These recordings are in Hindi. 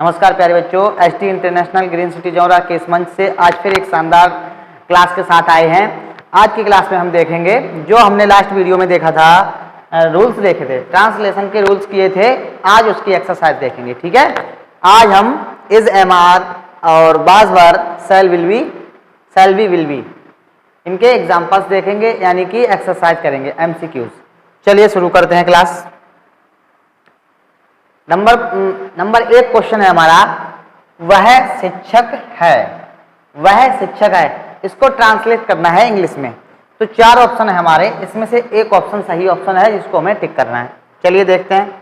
नमस्कार प्यारे बच्चों, ST international green city Jaura के इस मंच से आज फिर एक शानदार क्लास के साथ आए हैं। आज की क्लास में हम देखेंगे जो हमने लास्ट वीडियो में देखा था, रूल्स देखे थे, ट्रांसलेशन के रूल्स किए थे। आज उसकी एक्सरसाइज देखेंगे, ठीक है। आज हम इज, एम आर और बाज वर, shall will be, shall be, will be, इनके एग्जाम्पल्स देखेंगे, यानी कि एक्सरसाइज करेंगे, एमसीक्यूज। चलिए शुरू करते हैं क्लास। नंबर एक क्वेश्चन है हमारा, वह शिक्षक है। वह शिक्षक है, इसको ट्रांसलेट करना है इंग्लिश में। तो चार ऑप्शन है हमारे, इसमें से एक ऑप्शन सही ऑप्शन है जिसको हमें टिक करना है। चलिए देखते हैं।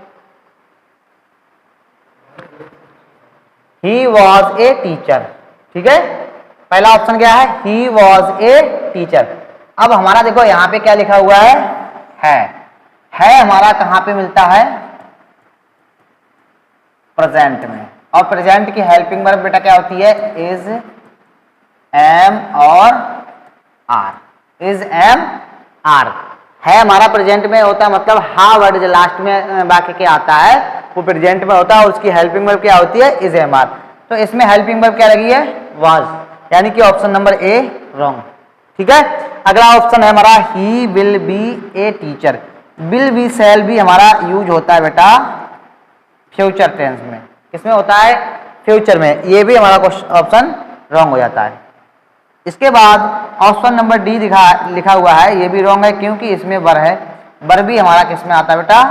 ही वॉज ए टीचर, ठीक है। पहला ऑप्शन क्या है, ही वॉज ए टीचर। अब हमारा देखो यहाँ पे क्या लिखा हुआ है हमारा कहाँ पे मिलता है, प्रेजेंट में। और प्रेजेंट की हेल्पिंग वर्ब बेटा क्या होती है, इज, एम और आर। इज, एम, आर है हमारा प्रेजेंट में होता है, मतलब हा वर्ड जो लास्ट में वाक्य के आता है वो प्रेजेंट में होता है और उसकी हेल्पिंग वर्ब क्या होती है, इज, एम, आर। तो इसमें हेल्पिंग वर्ब क्या लगी है, वाज, यानी कि ऑप्शन नंबर ए रॉन्ग, ठीक है। अगला ऑप्शन है हमारा, he will be a teacher. Will be, shall B हमारा यूज होता है बेटा फ्यूचर टेंस में। किसमें होता है, फ्यूचर में। ये भी हमारा ऑप्शन रॉन्ग हो जाता है। इसके बाद ऑप्शन नंबर डी लिखा हुआ है, ये भी रॉन्ग है क्योंकि इसमें वर है। वर भी हमारा किसमें आता है बेटा,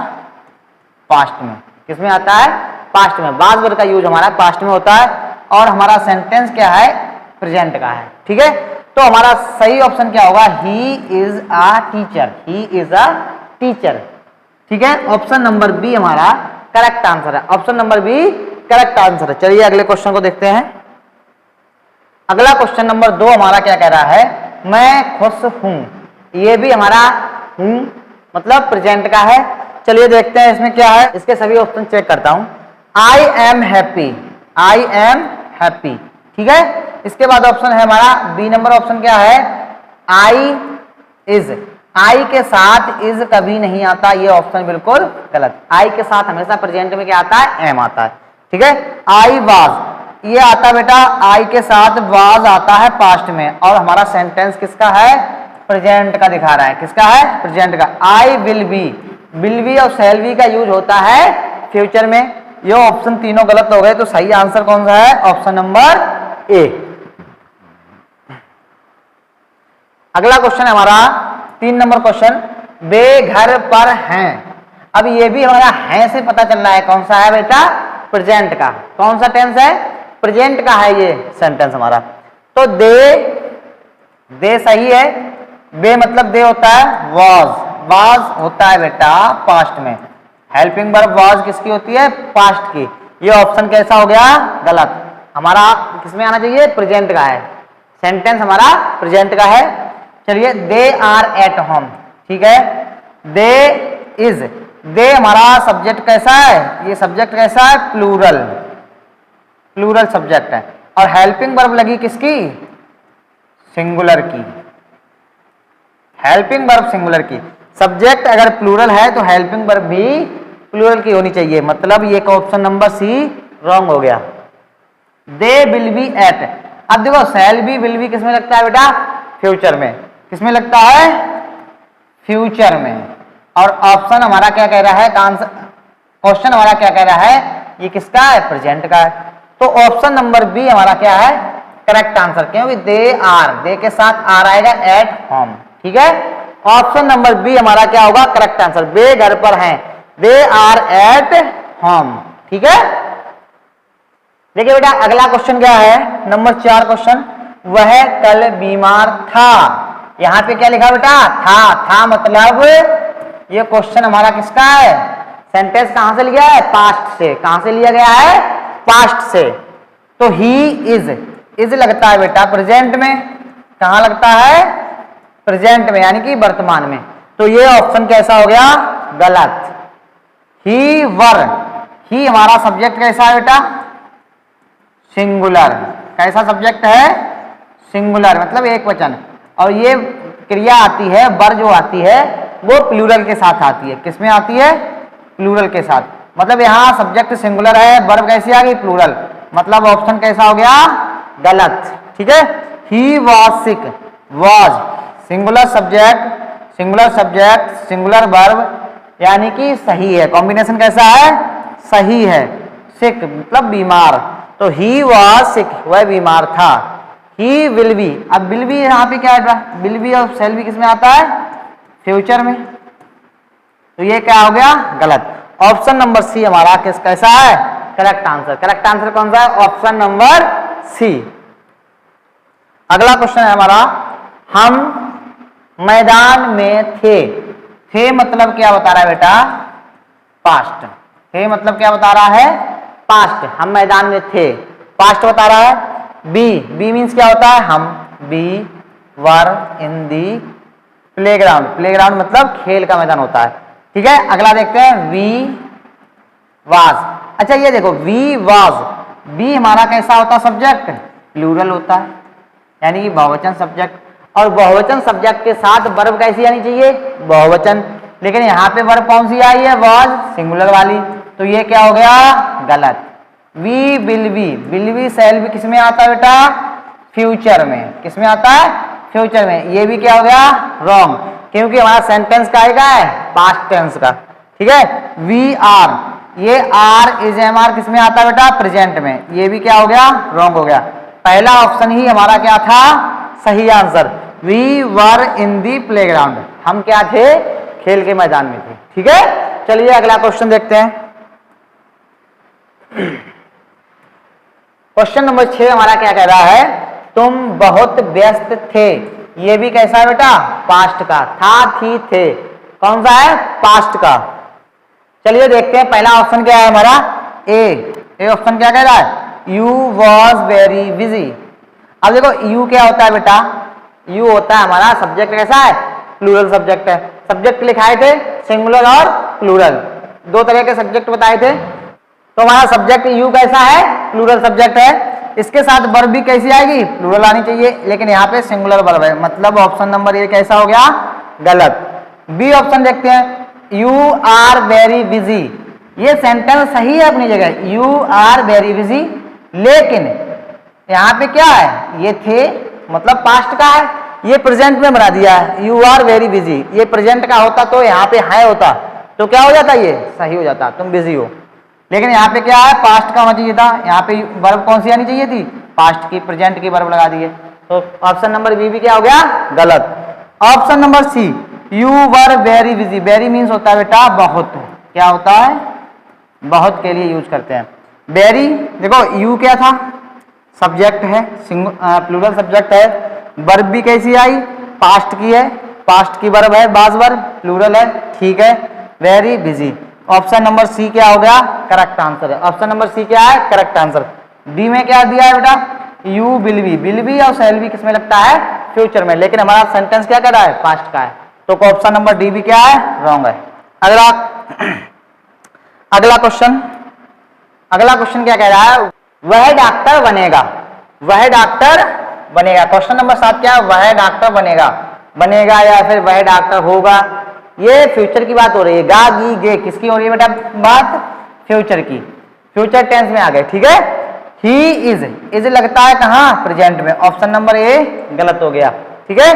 पास्ट में। किसमें आता है, पास्ट में। बाज वर का यूज हमारा पास्ट में होता है और हमारा सेंटेंस क्या है, प्रेजेंट का है, ठीक है। तो हमारा सही ऑप्शन क्या होगा, he is a teacher. He is a teacher, ठीक है। ऑप्शन नंबर बी हमारा करेक्ट आंसर है। Option number B correct answer है। चलिए अगले क्वेश्चन को देखते हैं। अगला क्वेश्चन नंबर 2 हमारा क्या कह रहा है, मैं खुश हूं। ये भी हमारा हूं मतलब प्रेजेंट का है। चलिए देखते हैं इसमें क्या है, इसके सभी ऑप्शन चेक करता हूं। I am happy, I am happy, ठीक है। इसके बाद ऑप्शन है हमारा बी नंबर ऑप्शन क्या है, आई इज। आई के साथ इज कभी नहीं आता, ये ऑप्शन बिल्कुल गलत। आई के साथ हमेशा प्रेजेंट में क्या आता है, एम आता है, ठीक है। आई वाज, ये आता है बेटा, आई के साथ वाज आता है पास्ट में। और हमारा सेंटेंस किसका है, प्रेजेंट का दिखा रहा है। किसका है, प्रेजेंट का। आई विल बी, विल बी और शैल बी का यूज होता है फ्यूचर में। ये ऑप्शन तीनों गलत हो गए, तो सही आंसर कौन सा है, ऑप्शन नंबर ए। अगला क्वेश्चन हमारा 3 नंबर क्वेश्चन, वे घर पर हैं। अब ये भी हमारा है से पता चल रहा है कौन सा है बेटा, प्रेजेंट का। कौन सा टेंस है, प्रेजेंट का है ये सेंटेंस हमारा। तो दे सही है। वे मतलब दे होता है वाज, वाज होता है बेटा पास्ट में। हेल्पिंग वर्ब वाज किसकी होती है, पास्ट की। ये ऑप्शन कैसा हो गया, गलत। हमारा किसमें आना चाहिए, प्रेजेंट का है। सेंटेंस हमारा प्रेजेंट का है। चलिए, दे आर एट होम, ठीक है। दे इज, दे हमारा सब्जेक्ट कैसा है, ये सब्जेक्ट कैसा है, प्लूरल, प्लूरल सब्जेक्ट है। और हेल्पिंग वर्ब लगी किसकी, सिंगुलर की। हेल्पिंग वर्ब सिंगुलर की। सब्जेक्ट अगर प्लूरल है तो हेल्पिंग वर्ब भी प्लूरल की होनी चाहिए। मतलब ये ऑप्शन नंबर सी रॉन्ग हो गया। They will be at. अब देखो शैल बी, विल बी किसमें लगता है बेटा, फ्यूचर में। किसमें लगता है, फ्यूचर में। और ऑप्शन हमारा क्या कह रहा है, क्वेश्चन हमारा क्या कह रहा है, ये किसका है, प्रेजेंट का है। तो ऑप्शन नंबर बी हमारा क्या है, करेक्ट आंसर। क्योंकि दे आर, दे के साथ आर आएगा, एट होम, ठीक है। ऑप्शन नंबर बी हमारा क्या होगा, करेक्ट आंसर। वे घर पर हैं, दे आर एट होम, ठीक है। देखिए बेटा अगला क्वेश्चन क्या है, नंबर 4 क्वेश्चन, वह कल बीमार था। यहां पे क्या लिखा बेटा, था मतलब ये क्वेश्चन हमारा किसका है, सेंटेंस कहां से लिया है, पास्ट से। कहां से लिया गया है, पास्ट से। तो ही इज लगता है बेटा प्रेजेंट में। कहां लगता है, प्रेजेंट में, यानी कि वर्तमान में। तो ये ऑप्शन कैसा हो गया, गलत। ही वर, ही हमारा सब्जेक्ट कैसा है बेटा, सिंगुलर। कैसा सब्जेक्ट है, सिंगुलर मतलब एक वचन। और ये क्रिया आती है, वर जो आती है वो प्लूरल के साथ आती है। किसमें आती है, प्लूरल के साथ। मतलब यहाँ सब्जेक्ट सिंगुलर है, वर्ब कैसी आ गई प्लूरल, मतलब ऑप्शन कैसा हो गया गलत। ठीक है, he was sick, was singular subject singular verb, यानी कि सही है, कॉम्बिनेशन कैसा है सही है। सिक मतलब बीमार, तो ही वॉज सिक वह बीमार था। ही विल बी, अब विल बी यहाँ पे क्या है, विल बी और शैल बी किस में आता है फ्यूचर में, तो ये क्या हो गया गलत। ऑप्शन नंबर सी हमारा किस कैसा है करेक्ट आंसर। करेक्ट आंसर कौन सा है ऑप्शन नंबर सी। अगला क्वेश्चन है हमारा, हम मैदान में थे मतलब क्या बता रहा है बेटा पास्ट, थे मतलब क्या बता रहा है पास्ट, हम मैदान में थे पास्ट बता रहा है। बी मीन्स क्या होता है हम, B were in the playground, playground मतलब खेल का मैदान होता है। ठीक है, अगला देखते हैं वी वाज। अच्छा ये देखो वी वाज, बी हमारा कैसा होता है सब्जेक्ट प्लूरल होता है, यानी कि बहुवचन सब्जेक्ट, और बहुवचन सब्जेक्ट के साथ वर्ब कैसी आनी चाहिए बहुवचन, लेकिन यहाँ पे वर्ब कौन सी आई है वाज सिंगुलर वाली, तो ये क्या हो गया गलत। We will be shall be किस में आता है बेटा फ्यूचर में, किस में आता है फ्यूचर में, ये भी क्या हो गया रॉन्ग, क्योंकि हमारा सेंटेंस का है पास्ट टेंस का। ठीक है, वी आर, ये आर इज एम आर किस में आता है बेटा प्रेजेंट में, ये भी क्या हो गया रॉन्ग हो गया। पहला ऑप्शन ही हमारा क्या था सही answer, we were in the playground, हम क्या थे खेल के मैदान में थे। ठीक है, चलिए अगला क्वेश्चन देखते हैं। क्वेश्चन नंबर 6 हमारा क्या कह रहा है, तुम बहुत व्यस्त थे, ये भी कैसा है बेटा पास्ट का, था थी थे, कौन सा है पास्ट का। चलिए देखते हैं पहला ऑप्शन क्या है हमारा ए ऑप्शन क्या कह रहा है यू वॉज वेरी बिजी। अब देखो यू क्या होता है बेटा, यू होता है हमारा सब्जेक्ट कैसा है प्लूरल सब्जेक्ट है, सब्जेक्ट लिखाए थे सिंगुलर और प्लूरल, दो तरह के सब्जेक्ट बताए थे, तो हमारा सब्जेक्ट यू कैसा है प्लूरल सब्जेक्ट है, इसके साथ वर्ब भी कैसी आएगी प्लूरल आनी चाहिए, लेकिन यहाँ पे सिंगुलर वर्ब है, मतलब ऑप्शन नंबर ए कैसा हो गया गलत। बी ऑप्शन देखते हैं, यू आर वेरी बिजी, ये सेंटेंस सही है अपनी जगह, यू आर वेरी बिजी, लेकिन यहाँ पे क्या है ये थे मतलब पास्ट का है, ये प्रेजेंट में बना दिया है, यू आर वेरी बिजी, ये प्रेजेंट का होता तो यहाँ पे है होता तो क्या हो जाता ये सही हो जाता तुम बिजी हो, लेकिन यहाँ पे क्या है पास्ट का होना चाहिए था, यहाँ पे वर्ब कौन सी आनी चाहिए थी पास्ट की, प्रेजेंट की वर्ब लगा दिए, तो ऑप्शन नंबर बी भी क्या हो गया गलत। Option number C you were very busy, very means होता है बेटा बहुत, क्या होता है बहुत के लिए यूज करते हैं। वेरी देखो यू क्या था सब्जेक्ट है प्लूरल सब्जेक्ट है, वर्ब भी कैसी आई पास्ट की है, पास्ट की वर्ब है बाज वर्ब प्लूरल है, ठीक है very busy. Option number C क्या हो गया करेक्ट आंसर है, ऑप्शन नंबर सी क्या है करेक्ट आंसर। डी में क्या दिया है बेटा यू विल बी और शैल बी किसमें लगता है फ्यूचर में, लेकिन हमारा सेंटेंस क्या कर रहा है पास्ट का है, तो ऑप्शन नंबर डी भी क्या है रॉन्ग है। अगला क्वेश्चन क्या कह रहा है, वह डॉक्टर बनेगा, वह डॉक्टर बनेगा। क्वेश्चन नंबर 7 क्या है वह डॉक्टर बनेगा या फिर वह डॉक्टर होगा, ये फ्यूचर की बात हो रही है, गा गी गे किसकी हो रही है बेटा बात फ्यूचर की, फ्यूचर टेंस में आ गए। ठीक है, ही इज लगता है कहाँ प्रेजेंट में, ऑप्शन नंबर ए गलत हो गया। ठीक है,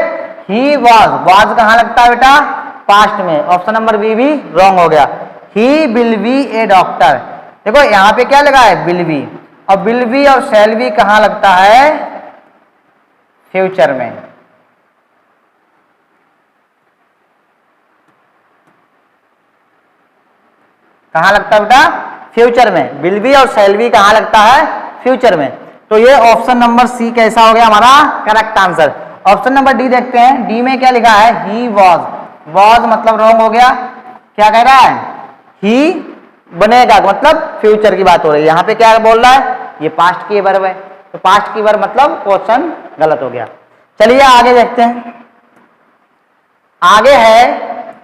ही वाज कहाँ लगता है बेटा पास्ट में, ऑप्शन नंबर बी भी रॉन्ग हो गया। He will be A doctor, देखो यहाँ पे क्या लगा है विल बी, और विल बी और शैल बी कहाँ लगता है फ्यूचर में, कहाँ लगता है बेटा फ्यूचर में, विल बी और शैल बी कहाँ लगता है फ्यूचर में, तो ये ऑप्शन नंबर सी कैसा हो गया हमारा correct answer. Option number D देखते हैं, डी में क्या लिखा है ही वॉज मतलब रॉन्ग हो गया, क्या कह रहा है ही बनेगा मतलब फ्यूचर की बात हो रही है, यहाँ पे क्या बोल रहा है ये पास्ट की वर्ब है, तो पास्ट की वर्ब मतलब क्वेश्चन गलत हो गया। चलिए आगे देखते हैं, आगे है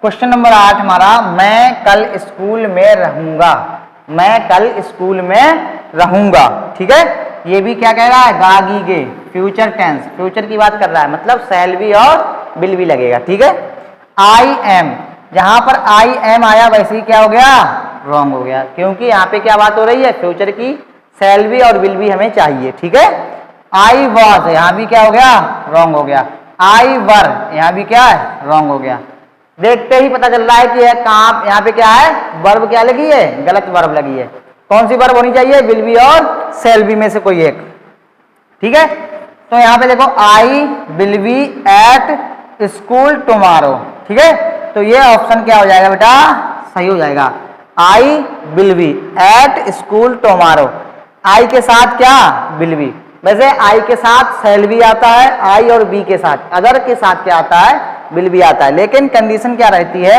क्वेश्चन नंबर 8 हमारा, मैं कल स्कूल में रहूंगा, मैं कल स्कूल में रहूंगा। ठीक है, ये भी क्या कह रहा है गागी गे फ्यूचर टेंस, फ्यूचर की बात कर रहा है, मतलब शैल बी और विल बी लगेगा। ठीक है, आई एम, जहां पर आई एम आया वैसे ही क्या हो गया रॉन्ग हो गया, क्योंकि यहाँ पे क्या बात हो रही है, फ्यूचर की, शैल बी और विल बी हमें चाहिए, ठीक है। आई वॉज, यहाँ भी क्या हो गया, रॉन्ग हो गया। आई वर, यहाँ भी क्या है, रॉन्ग हो गया। देखते ही पता चल रहा है कि है कहाँ, यहाँ पे क्या है, वर्ब क्या लगी है, गलत वर्ब लगी है। कौन सी वर्ब होनी चाहिए, विल बी और शैल बी में से कोई एक, ठीक है। तो यहाँ पे देखो, आई will be at school tomorrow, ठीक है। तो ये ऑप्शन क्या हो जाएगा बेटा, सही हो जाएगा। I will be at school tomorrow, I के साथ क्या, विल बी। वैसे आई के साथ शैल बी आता है, आई और बी के साथ, अदर के साथ क्या आता है, विल बी आता है। लेकिन कंडीशन क्या रहती है,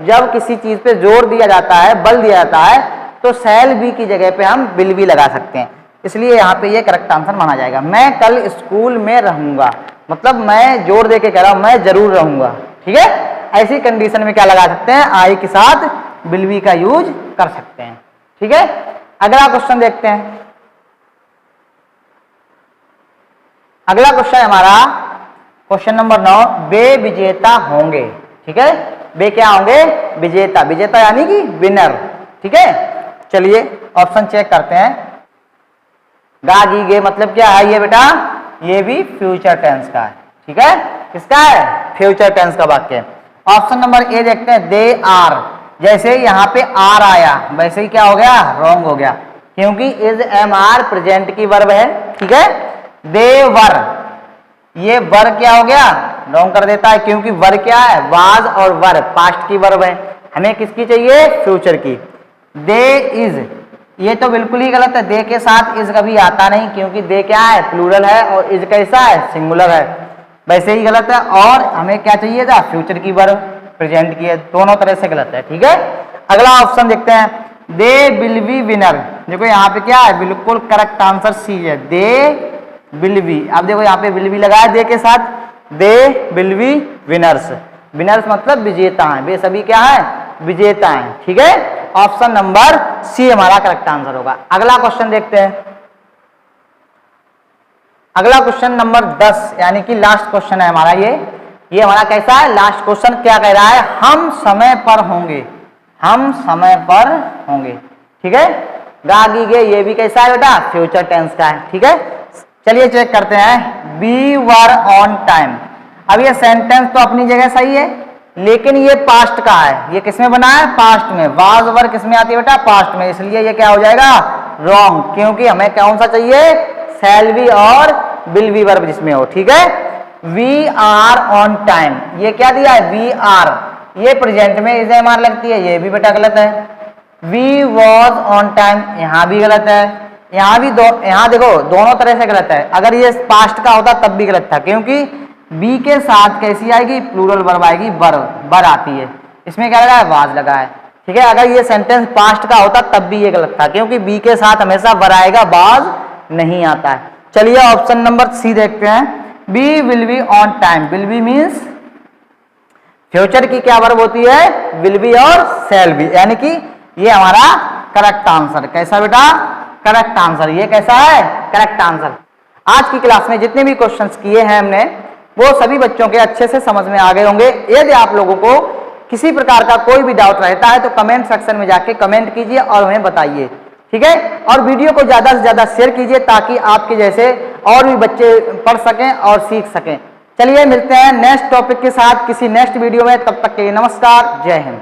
जब किसी चीज पे जोर दिया जाता है, बल दिया जाता है, तो शैल बी की जगह पे हम विल बी लगा सकते हैं। इसलिए यहाँ पे ये करेक्ट आंसर माना जाएगा। मैं कल स्कूल में रहूंगा, मतलब मैं जोर दे के कह रहा हूं, मैं जरूर रहूंगा, ठीक है। ऐसी कंडीशन में क्या लगा सकते हैं, आई के साथ विल बी का यूज कर सकते हैं, ठीक है। अगला क्वेश्चन देखते हैं। अगला क्वेश्चन हमारा क्वेश्चन नंबर 9, वे विजेता होंगे, ठीक है। वे क्या होंगे, विजेता, विजेता यानी कि विनर, ठीक है। चलिए ऑप्शन चेक करते हैं। गा गी गे मतलब क्या है ये बेटा, ये भी फ्यूचर टेंस का है, ठीक है। किसका है, फ्यूचर टेंस का वाक्य। ऑप्शन नंबर ए देखते हैं, दे आर, जैसे यहाँ पे आर आया वैसे ही क्या हो गया, रॉन्ग हो गया, क्योंकि इज एम आर प्रेजेंट की वर्ब है, ठीक है। दे वर, ये वर क्या हो गया, रॉन्ग कर देता है, क्योंकि वर क्या है, वाज और वर पास्ट की वर्ब है, हमें किसकी चाहिए, फ्यूचर की। दे इज, ये तो बिल्कुल ही गलत है, दे के साथ इज कभी आता नहीं, क्योंकि दे क्या है, प्लूरल है, और इज कैसा है, सिंगुलर है, वैसे ही गलत है। और हमें क्या चाहिए था, फ्यूचर की वर्ब प्रेजेंट की है, दोनों तरह से गलत है, ठीक है। अगला ऑप्शन देखते हैं, दे विल बी विनर, देखो यहाँ पे क्या है, बिल्कुल करेक्ट आंसर सी है, दे विल बी। अब देखो यहाँ पे विल बी लगाया दे के साथ, दे विल बी विनर्स, विनर्स मतलब विजेता हैं, वे सभी क्या है, विजेता हैं, ठीक है। ऑप्शन नंबर सी हमारा करेक्ट आंसर होगा। अगला क्वेश्चन देखते हैं। अगला क्वेश्चन नंबर 10 यानी कि लास्ट क्वेश्चन है हमारा ये हमारा कैसा है, लास्ट क्वेश्चन क्या कह रहा है, हम समय पर होंगे, हम समय पर होंगे, ठीक है। गा गी गे, ये भी कैसा है बेटा, फ्यूचर टेंस का है, ठीक है। चलिए चेक करते हैं, वी वर ऑन टाइम। अब ये सेंटेंस तो अपनी जगह सही है, लेकिन ये पास्ट का है, ये किसमें बना है, पास्ट में। वाज वर किसमें आती है बेटा, पास्ट में, इसलिए ये क्या हो जाएगा, रॉन्ग, क्योंकि हमें कौन सा चाहिए, शैल बी और विल बी वर्ब जिसमें हो, ठीक है। वी आर ऑन टाइम, ये क्या दिया है, वी आर, ये प्रेजेंट में इज एम आर लगती है, ये भी बेटा गलत है। वी वॉज ऑन टाइम, यहाँ भी गलत है, यहाँ भी यहाँ देखो दोनों तरह से गलत है। अगर ये पास्ट का होता तब भी गलत था, क्योंकि बी के साथ कैसी आएगी, प्लूरल वर्ब आएगी, बर आती है, इसमें क्या लगा है, वाज लगा है, ठीक है। अगर ये सेंटेंस पास्ट का होता तब भी ये गलत था, क्योंकि बी के साथ हमेशा वर आएगा, वाज नहीं आता है। चलिए ऑप्शन नंबर सी देखते हैं, be will be on time. Will be means future की क्या वर्ब होती है, विल बी और शैल बी, यानी कि ये हमारा करेक्ट आंसर। कैसा बेटा, करेक्ट आंसर, ये कैसा है, करेक्ट आंसर। आज की क्लास में जितने भी क्वेश्चंस किए हैं हमने, वो सभी बच्चों के अच्छे से समझ में आ गए होंगे। यदि आप लोगों को किसी प्रकार का कोई भी डाउट रहता है तो कमेंट सेक्शन में जाके कमेंट कीजिए और हमें बताइए, ठीक है। और वीडियो को ज्यादा से ज्यादा शेयर कीजिए, ताकि आपके जैसे और भी बच्चे पढ़ सकें और सीख सकें। चलिए मिलते हैं नेक्स्ट टॉपिक के साथ किसी नेक्स्ट वीडियो में, तब तक के लिए नमस्कार, जय हिंद।